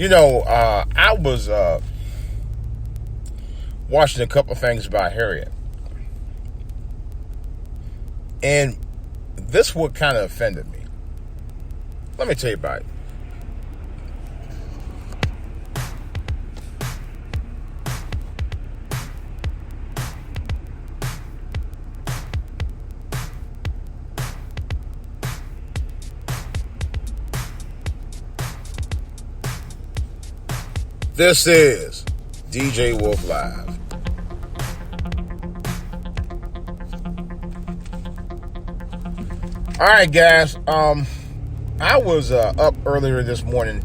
I was watching a couple of things about Harriet, and this what kind of offended me. Let me tell you about it. This is DJ Wolf Live. All right, guys. I was up earlier this morning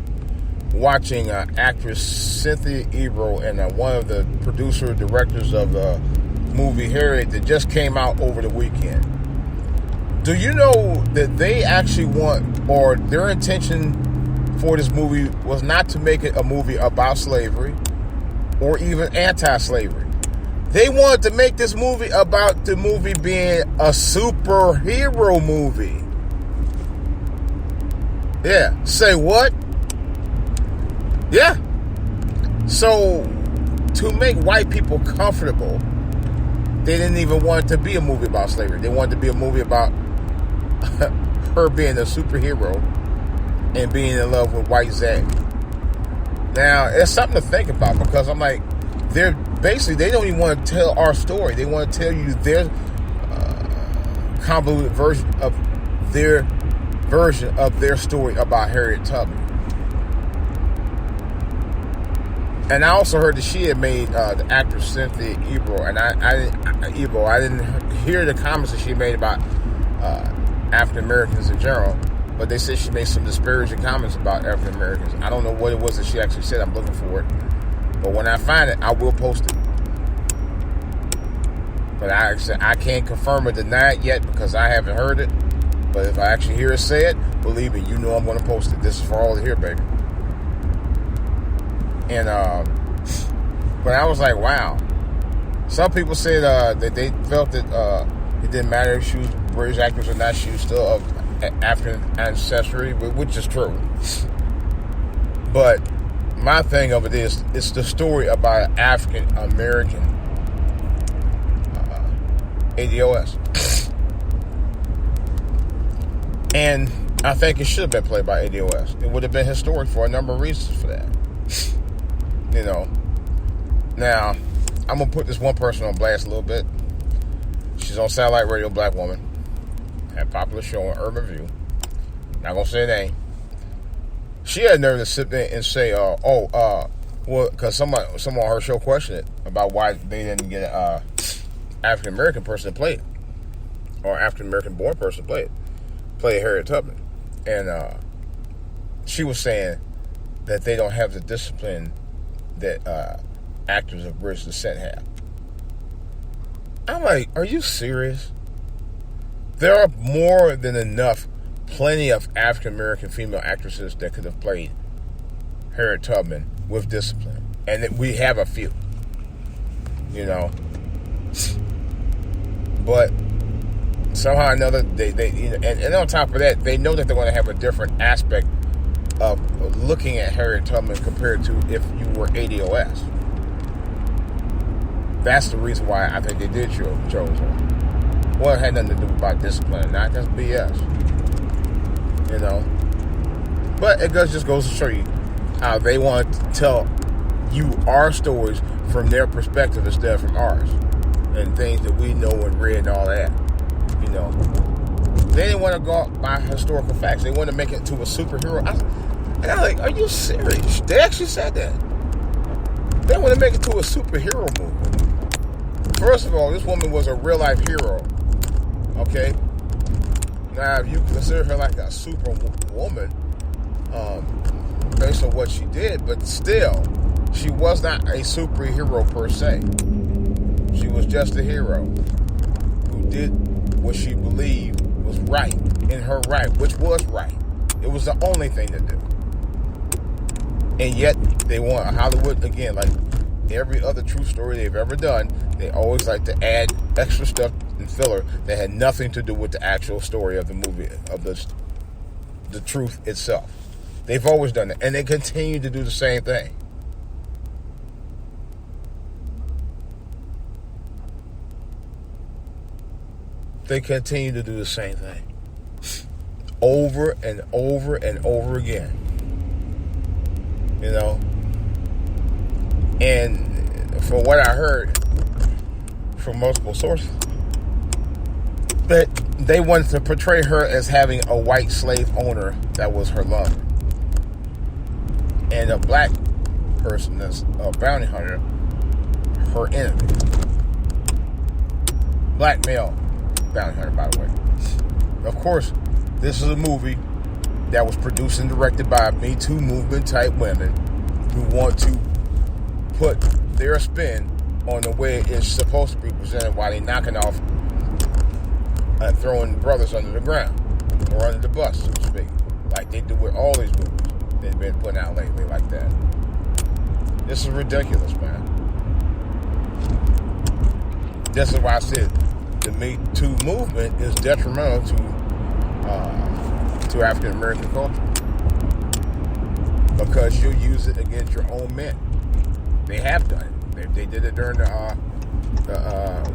watching actress Cynthia Erivo and one of the producer directors of the movie Harriet that just came out over the weekend. Do you know that they actually want, or their intention for this movie was not to make it a movie about slavery or even anti-slavery. They wanted to make this movie about the movie being a superhero movie. Yeah. Say what? Yeah. So, to make white people comfortable, they didn't even want it to be a movie about slavery. They wanted to be a movie about her being a superhero and being in love with White Zach. Now, it's something to think about, because I'm like, they don't even want to tell our story. They want to tell you their convoluted version of their story about Harriet Tubman. And I also heard that she had made the actress Cynthia Erivo, and I didn't hear the comments that she made about African Americans in general. But they said she made some disparaging comments about African Americans. I don't know what it was that she actually said. I'm looking for it. But when I find it, I will post it. But I can't confirm or deny it yet because I haven't heard it. But if I actually hear her say it, believe me, you know I'm going to post it. This is for all to hear, baby. And, but I was like, wow. Some people said that they felt that it didn't matter if she was British actress or not. She was still of African ancestry, which is true. But my thing of it is, it's the story about an African American ADOS, and I think it should have been played by ADOS. It would have been historic for a number of reasons for that. Now I'm gonna put this one person on blast a little bit. She's on satellite radio, black woman. Had a popular show on Urban View. Not gonna say her name. She had nerve to sit there and say, well, because someone on her show questioned it about why they didn't get an African American person to play it, or African American born person to play Harriet Tubman, and she was saying that they don't have the discipline that actors of British descent have. I'm like, are you serious? There are more than plenty of African-American female actresses that could have played Harriet Tubman with discipline. And we have a few. But somehow or another, and on top of that, they know that they're going to have a different aspect of looking at Harriet Tubman compared to if you were ADOS. That's the reason why I think they did chose her. Well, it had nothing to do about discipline, not just BS. But it just goes to show you how they want to tell you our stories from their perspective instead of from ours. And things that we know and read and all that. They didn't want to go out by historical facts. They want to make it to a superhero. And I'm like, are you serious? They actually said that. They want to make it to a superhero movie. First of all, this woman was a real-life hero. Okay? Now, if you consider her like a superwoman, based on what she did, but still, she was not a superhero per se. She was just a hero who did what she believed was right, in her right, which was right. It was the only thing to do. And yet, they want Hollywood, again, like every other true story they've ever done, they always like to add extra stuff and filler that had nothing to do with the actual story of the movie, of the truth itself. They've always done it, and they continue to do the same thing. They continue to do the same thing over and over and over again. You know? And from what I heard from multiple sources, that they wanted to portray her as having a white slave owner that was her lover. And a black person that's a bounty hunter, her enemy. Black male bounty hunter, by the way. Of course, this is a movie that was produced and directed by Me Too movement type women who want to put their spin on the way it's supposed to be presented while they're knocking off and throwing brothers under the ground or under the bus, so to speak, like they do with all these movies they've been putting out lately like that. This is ridiculous, man. This is why I said the Me Too movement is detrimental to African American culture, because you'll use it against your own men. They have done it. They did it during the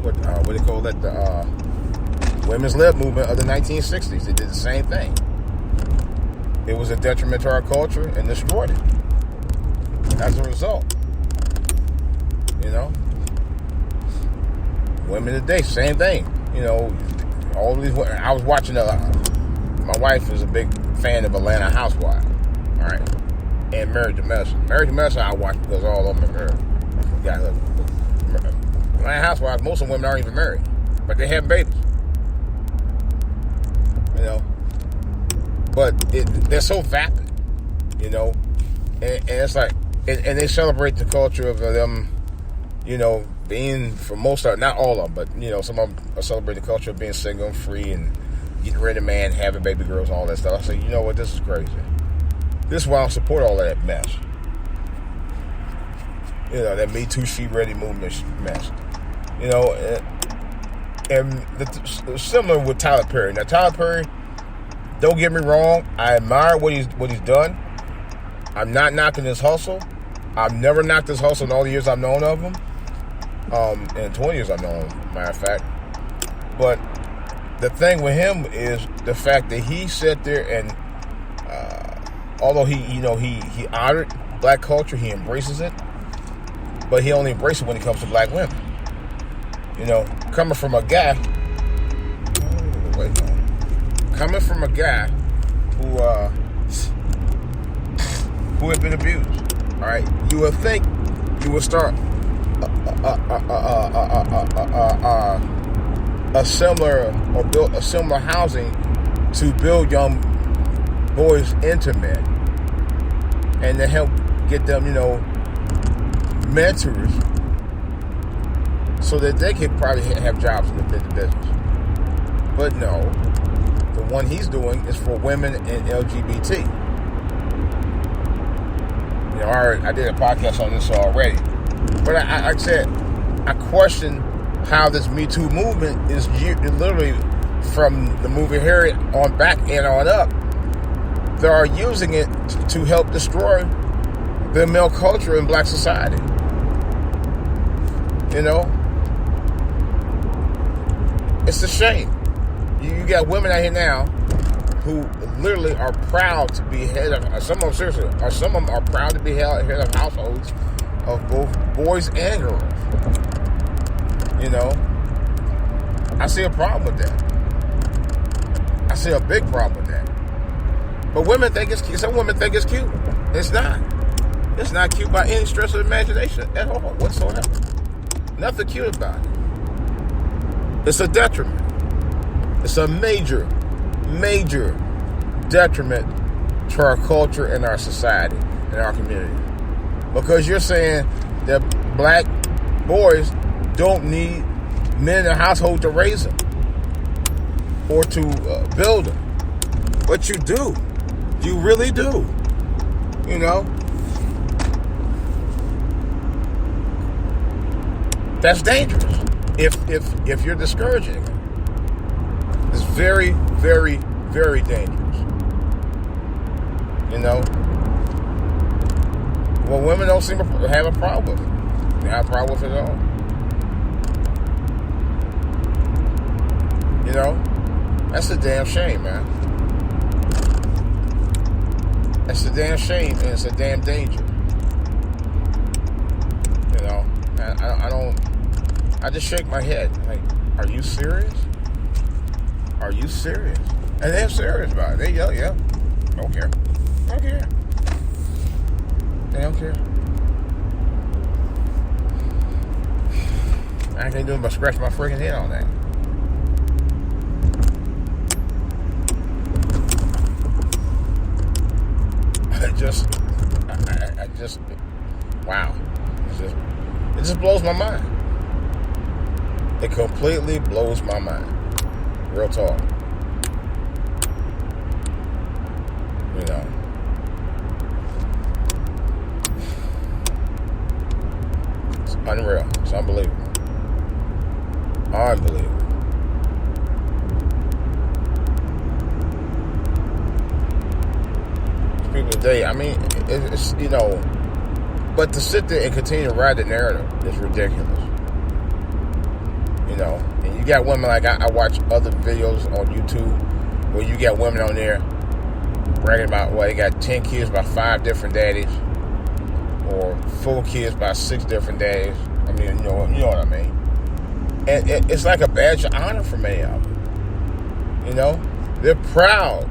what do they call it? The women's lib movement of the 1960s. They did the same thing. It was a detriment to our culture and destroyed it. As a result, you know, women today, same thing. You know, all these. I was watching. My wife is a big fan of Atlanta Housewives. All right, and Married to Medicine. Married to Medicine, I watch because all of them are married. I forgot her. Atlanta Housewives. Most of the women aren't even married, but they have babies. You know, but they're so vapid. You know, and it's like, and they celebrate the culture of them. You know, being, for most of, not all of them, but, you know, some of them celebrate the culture of being single and free and getting rid of man, having baby girls and all that stuff. I say, you know what, this is crazy. This is why I don't support all of that mess. You know, that Me Too, She Ready movement mess. You know, and similar with Tyler Perry. Now, Tyler Perry, don't get me wrong, I admire what he's done. I'm not knocking his hustle. I've never knocked his hustle in all the years I've known of him. And 20 years I've known him, matter of fact. But the thing with him is the fact that he sat there and, although he honored black culture, he embraces it, but he only embraces it when it comes to black women. You know, coming from a guy who had been abused. All right, you would think you would start a similar, or build a similar housing to build young boys into men, and to help get them, you know, mentors, so that they could probably have jobs in the business. But no, the one he's doing is for women and LGBT. You know, I did a podcast on this already, but I said I question how this Me Too movement is literally from the movie Harriet on back and on up. They are using it to help destroy the male culture in black society. You know, it's a shame. You got women out here now who literally are proud to be head of, some of them are proud to be head of households of both boys and girls. You know, I see a problem with that. I see a big problem with that. But women think it's cute. Some women think it's cute. It's not. It's not cute by any stretch of the imagination at all, whatsoever. Nothing cute about it. It's a detriment. It's a major, major detriment to our culture and our society and our community. Because you're saying that black boys don't need men in the household to raise them or to build them. But you do. You really do. You know? That's dangerous if you're discouraging it. It's very, very, very dangerous. You know? Well, women don't seem to have a problem with it. They have a problem with it at all. You know? That's a damn shame, man. That's a damn shame, and it's a damn danger. You know? I just shake my head. Like, are you serious? Are you serious? And they're serious about it. They yell, yeah. Don't care. Don't care. They don't care. I can't do it but scratch my freaking head on that. I just, wow. It just blows my mind. It completely blows my mind. Real talk. You know. It's unreal. It's unbelievable. Unbelievable. People today, I mean, it's, you know, but to sit there and continue to ride the narrative is ridiculous. You know, and you got women like I watch other videos on YouTube where you got women on there bragging about, well, they got 10 kids by 5 different daddies, or 4 kids by 6 different daddies. I mean, you know what I mean. And it's like a badge of honor for many of them. You know, they're proud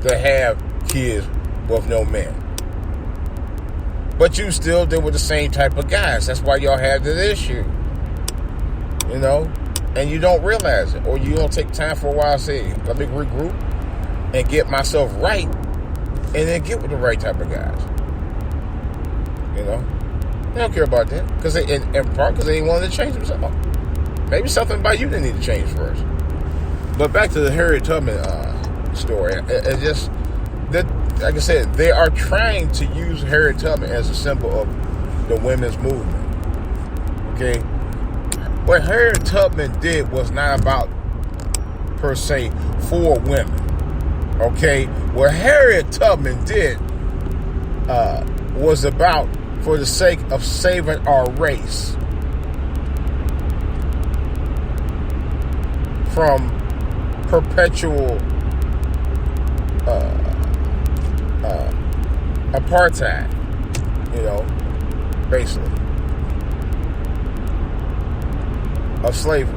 to have kids with no men. But you still deal with the same type of guys. That's why y'all have this issue. You know? And you don't realize it. Or you don't take time for a while to say, let me regroup and get myself right. And then get with the right type of guys. You know? They don't care about that. Because in part because they ain't wanted to change themselves. Maybe something about you they need to change first. But back to the Harriet Tubman story. It just... Like I said, they are trying to use Harriet Tubman as a symbol of the women's movement. Okay? What Harriet Tubman did was not about, per se, for women. Okay? What Harriet Tubman did was about for the sake of saving our race from perpetual apartheid, you know, basically, of slavery.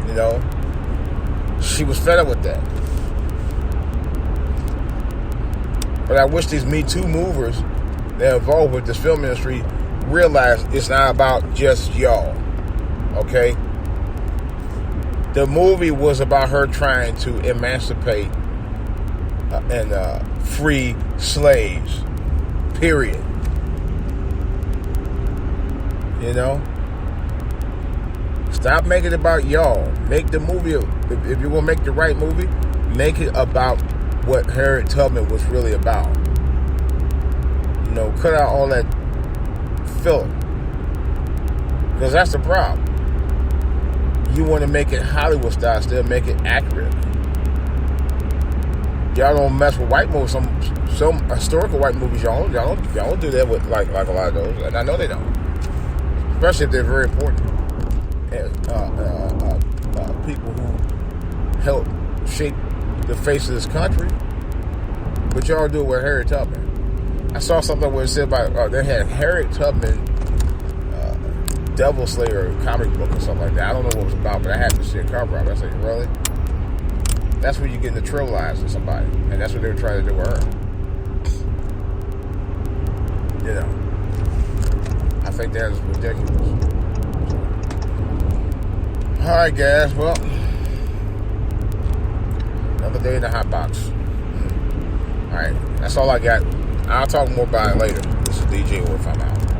You know, she was fed up with that. But I wish these Me Too movers that are involved with this film industry realize it's not about just y'all. Okay? The movie was about her trying to emancipate and free slaves. Period. You know? Stop making it about y'all. Make the movie, if you're going to make the right movie, make it about what Harriet Tubman was really about. You know, cut out all that filler. Because that's the problem. You want to make it Hollywood style, still make it accurate. Y'all don't mess with white movies. Some historical white movies, y'all don't do that with like a lot of those, and I know they don't. Especially if they're very important. People who helped shape the face of this country. But y'all do it with Harriet Tubman. I saw something where it said about they had Harriet Tubman Devil Slayer comic book or something like that. I don't know what it was about, but I happened to see a cover of it. I said, really? That's when you get into trivializing somebody. And that's what they were trying to do with her. You know. I think that is ridiculous. Alright, guys. Well, another day in the hot box. Alright. That's all I got. I'll talk more about it later. This is DJ Wolf. I'm out.